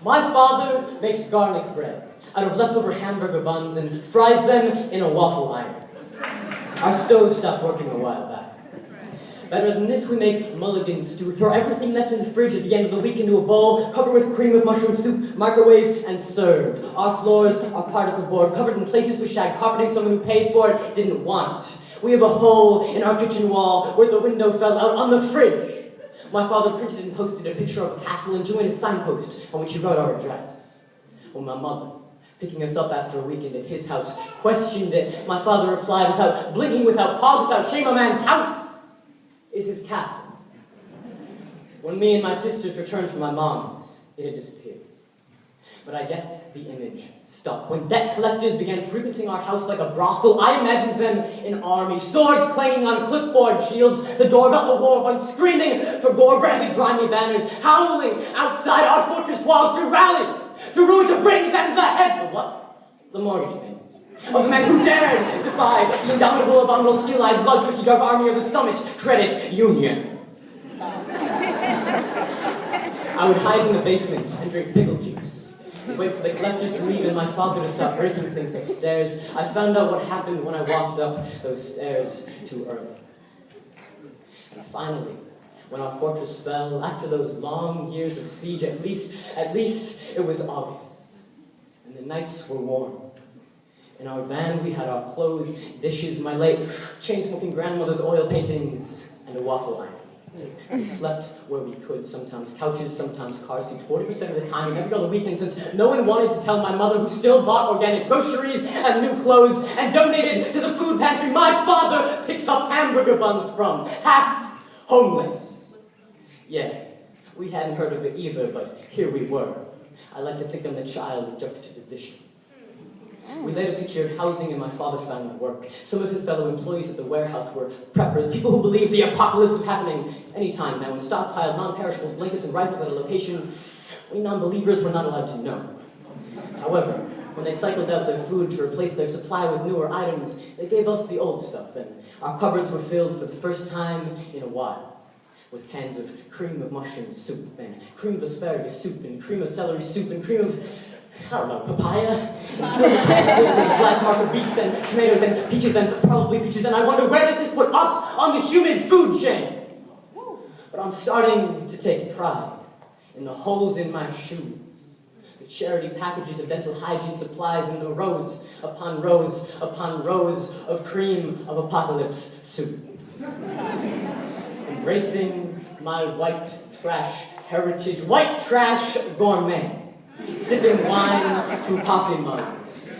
My father makes garlic bread out of leftover hamburger buns and fries them in a waffle iron. Our stove stopped working a while back. Better than this, we make mulligan stew. Throw everything left in the fridge at the end of the week into a bowl, cover with cream of mushroom soup, microwave, and serve. Our floors are particle board, covered in places with shag carpeting someone who paid for it didn't want. We have a hole in our kitchen wall where the window fell out on the fridge. My father printed and posted a picture of a castle and drew in a signpost on which he wrote our address. When my mother, picking us up after a weekend at his house, questioned it, my father replied without blinking, without pause, without shame, a man's house is his castle. When me and my sisters returned from my mom's, it had disappeared. But I guess the image stuck. When debt collectors began frequenting our house like a brothel, I imagined them in armies, swords clanging on clipboard shields, the doorbell a war fund, screaming for gore-branded grimy banners, howling outside our fortress walls to rally, to ruin, to bring them the head of what? The mortgage payment. Of the man who dared defy the indomitable, abominable, steel-eyed, bloodthirsty drug army of the Summit Credit Union. I would hide in the basement and drink pickle juice. Wait for the collectors to leave and my father to stop breaking things upstairs. I found out what happened when I walked up those stairs too early. And finally, when our fortress fell, after those long years of siege, at least it was August, and the nights were warm. In our van, we had our clothes, dishes, my late chain-smoking grandmother's oil paintings, and a waffle iron. We slept where we could, sometimes couches, sometimes car seats, 40% of the time, and every other weekend, since no one wanted to tell my mother, who still bought organic groceries and new clothes and donated to the food pantry my father picks up hamburger buns from, half homeless. Yeah, we hadn't heard of it either, but here we were. I like to think I'm the child of juxtaposition. We later secured housing and my father found work. Some of his fellow employees at the warehouse were preppers, people who believed the apocalypse was happening any time now, and stockpiled non-perishables, blankets, and rifles at a location we non-believers were not allowed to know. However, when they cycled out their food to replace their supply with newer items, they gave us the old stuff, and our cupboards were filled for the first time in a while, with cans of cream of mushroom soup, and cream of asparagus soup, and cream of celery soup, and cream of, I don't know, papaya, and silver cans with black marker beets, and tomatoes, and peaches, and probably peaches, and I wonder, where does this put us on the human food chain? But I'm starting to take pride in the holes in my shoes, the charity packages of dental hygiene supplies, and the rows upon rows upon rows of cream of apocalypse soup. Embracing my white trash heritage, white trash gourmet, sipping wine from coffee mugs,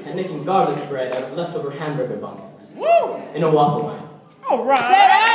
and making garlic bread out of leftover hamburger buns in a waffle iron. All right.